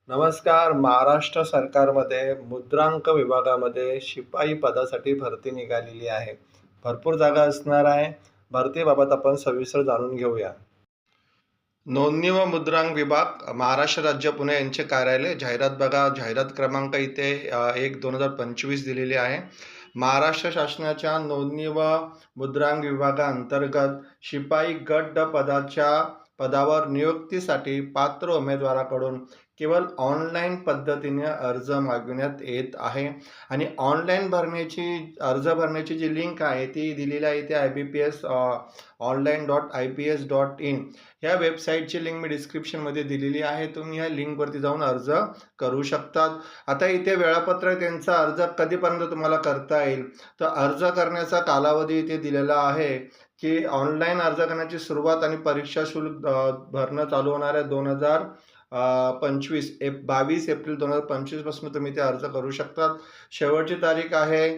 नमस्कार. महाराष्ट्र सरकारमध्ये मुद्रांक विभागामध्ये शिपाई पदासाठी भरती निघालेली आहे. भरपूर जागा असणार आहे. भरतीबाबत आपण सविस्तर जाणून घेऊया. नोंदणी व मुद्रांक विभाग, महाराष्ट्र राज्य पुणे यांचे कार्यालय. जाहिरात बघा. जाहिरात क्रमांक इथे 1/2025 दिलेली आहे. महाराष्ट्र शासनाच्या नोंदणी व मुद्रांक विभागाअंतर्गत शिपाई गट ड पदावर नियुक्तीसाठी पात्र उमेदवाराकडून केवळ ऑनलाईन पद्धतीने अर्ज मागविण्यात येत आहे. आणि ऑनलाईन अर्ज भरण्याची जी लिंक आहे ती दिलेली आहे इथे IBPS online.ips.in ह्या वेबसाईटची लिंक मी डिस्क्रिप्शनमध्ये दिलेली आहे. तुम्ही ह्या लिंकवरती जाऊन अर्ज करू शकतात. आता इथे वेळापत्रक त्यांचा अर्ज कधीपर्यंत तुम्हाला करता येईल, तर अर्ज करण्याचा कालावधी इथे दिलेला आहे की ऑनलाईन अर्ज करण्याची सुरुवात आणि परीक्षा शुल्क भरणं चालू होणार आहे 22 एप्रिल 2025 पासून तुम्ही ते अर्ज करू शकतात. शेवटची तारीख आहे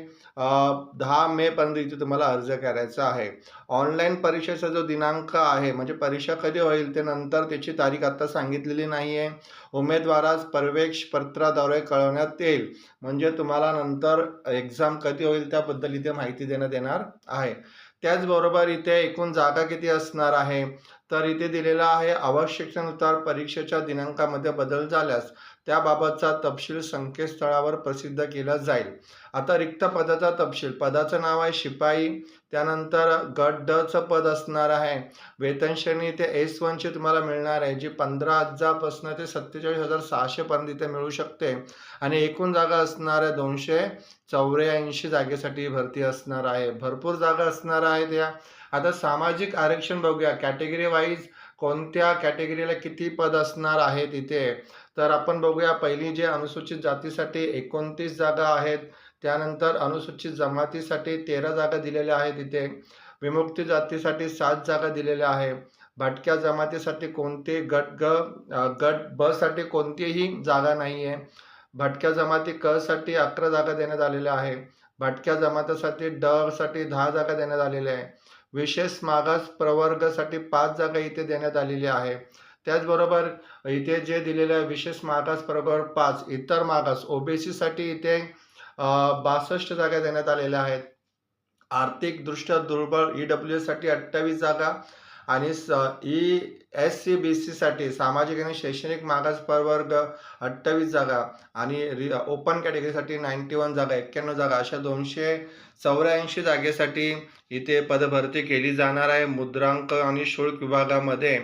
10 मे पर्यंत इथे तुम्हाला अर्ज करायचा आहे. ऑनलाईन परीक्षेचा जो दिनांक आहे, म्हणजे परीक्षा कधी होईल ते नंतर त्याची तारीख आता सांगितलेली नाही आहे. उमेदवारास प्रवेश पत्राद्वारे कळवण्यात येईल. म्हणजे तुम्हाला नंतर एक्झाम कधी होईल त्याबद्दल इथे माहिती देण्यात येणार आहे. त्याचबरोबर इथे एकूण जागा किती असणार आहे, तर इथे दिलेला आहे आवश्यकतेनुसार परीक्षेच्या दिनांकामध्ये बदल झाल्यास त्याबाबतचा तपशील संकेतस्थळावर प्रसिद्ध केला जाईल. आता रिक्त पदाचा तपशील. पदाचं नाव आहे शिपाई. त्यानंतर गट ड चं पद असणार आहे. वेतन श्रेणी इथे S1 ची तुम्हाला मिळणार आहे, जी 15,000 पासून ते 47,600 पर्यंत इथे मिळू शकते. आणि एकूण जागा असणार आहे 284 जागेसाठी भरती असणार आहे. भरपूर जागा असणार आहेत या. आता सामाजिक आरक्षण बघूया. कॅटेगरी वाईज कोणत्या कॅटेगरीला किती पद असणार आहेत इथे, तर आपण बघूया. पहिली जे अनुसूचित जातीसाठी 29 जागा आहेत. त्यानंतर अनुसूचित जमातीसाठी 13 जागा दिलेल्या आहेत इथे. विमुक्ती जातीसाठी 7 जागा दिलेल्या आहेत. भटक्या जमातीसाठी गट ब साठी कोणतीही जागा नाही आहे. भटक्या जमाती क साठी 11 जागा देण्यात आलेल्या आहे. भटक्या जमातीसाठी ड साठी 10 जागा देण्यात आलेल्या आहे. विशेष मागास प्रवर्गासाठी 5 जागा इथे देण्यात आलेल्या आहे. त्याचबरोबर इथे जे दिलेलं आहे विशेष मागास प्रवर्ग 5, इतर मागास OBC साठी इथे 62 जागा देण्यात आलेल्या आहेत. आर्थिकदृष्ट्या दुर्बळ EWS साठी 28 जागा आणि SC/BC साठी सामाजिक आणि शैक्षणिक मागास प्रवर्ग 28 जागा आणि ओपन कॅटेगरीसाठी 91 जागा, 91 जागा, अशा 284 जागेसाठी इथे पदभरती केली जाणार आहे मुद्रांक आणि शुल्क विभागामध्ये.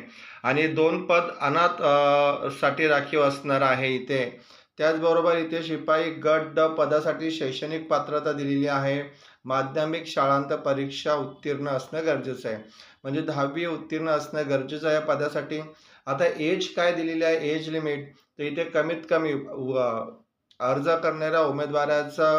आणि 2 पद अनाथ साठी राखीव असणार आहे इथे. त्याचबरोबर इथे शिपाई गट ड पदासाठी शैक्षणिक पात्रता दिलेली आहे. माध्यमिक शाळांत परीक्षा उत्तीर्ण असणं गरजेचं आहे. म्हणजे 10वी उत्तीर्ण असणं गरजेचं आहे या पदासाठी. आता एज काय दिलेली आहे, एज लिमिट, तर इथे कमीत कमी अर्ज करणाऱ्या उमेदवाराचा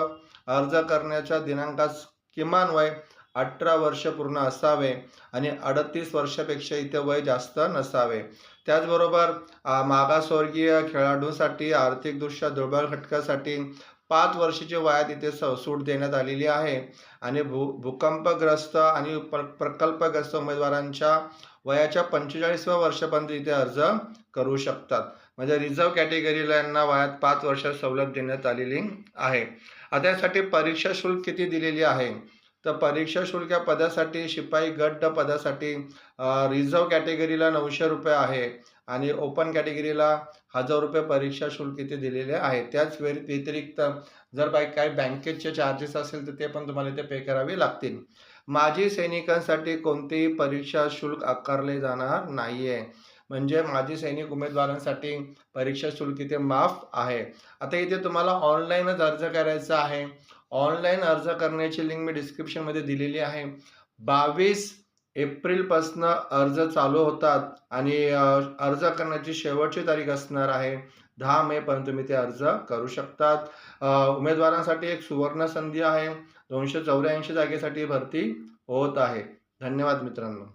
अर्ज करण्याच्या दिनांकास किमान वय 18 वर्ष पूर्ण असावे आणि 38 वर्षापेक्षा इथे वय जास्त नसावे. त्याचबरोबर मागासवर्गीय खेळाडूंसाठी, आर्थिकदृष्ट्या दुर्बल घटकासाठी 5 वर्षाची वयात इथे सूट देण्यात आलेली आहे. आणि भूकंपग्रस्त आणि प्रकल्पग्रस्त उमेदवारांच्या वयाच्या 45व्या वर्षापर्यंत इथे अर्ज करू शकतात. म्हणजे रिझर्व्ह कॅटेगरीला यांना वयात 5 वर्षात सवलत देण्यात आलेली आहे. आता यासाठी परीक्षा शुल्क किती दिलेली आहे, तर परीक्षा शुल्क या पदासाठी शिपाई गट ड पदासाठी रिझर्व्ह कॅटेगरीला 900 रुपये आहे आणि ओपन कॅटेगरीला 1000 रुपये परीक्षा शुल्क इथे दिलेले आहे. त्याच व्यतिरिक्त जर काही बँकेचे चार्जेस असेल तर ते पण तुम्हाला इथे पे करावे लागतील. माजी सैनिकांसाठी कोणतेही परीक्षा शुल्क आकारले जाणार नाहीये. म्हणजे माजी सैनिक उमेदवारांसाठी परीक्षा शुल्क इथे माफ आहे. आता इथे तुम्हाला ऑनलाईनच अर्ज करायचा आहे. ऑनलाईन अर्ज करण्याची लिंक मी डिस्क्रिप्शनमध्ये दिलेली आहे. 22 एप्रिलपासून अर्ज चालू होतात आणि अर्ज करण्याची शेवटची तारीख असणार आहे 10 मे पर्यंत तुम्ही ते अर्ज करू शकतात. उमेदवारांसाठी एक सुवर्ण संधी आहे. 284 जागेसाठी भरती होत आहे. धन्यवाद मित्रांनो.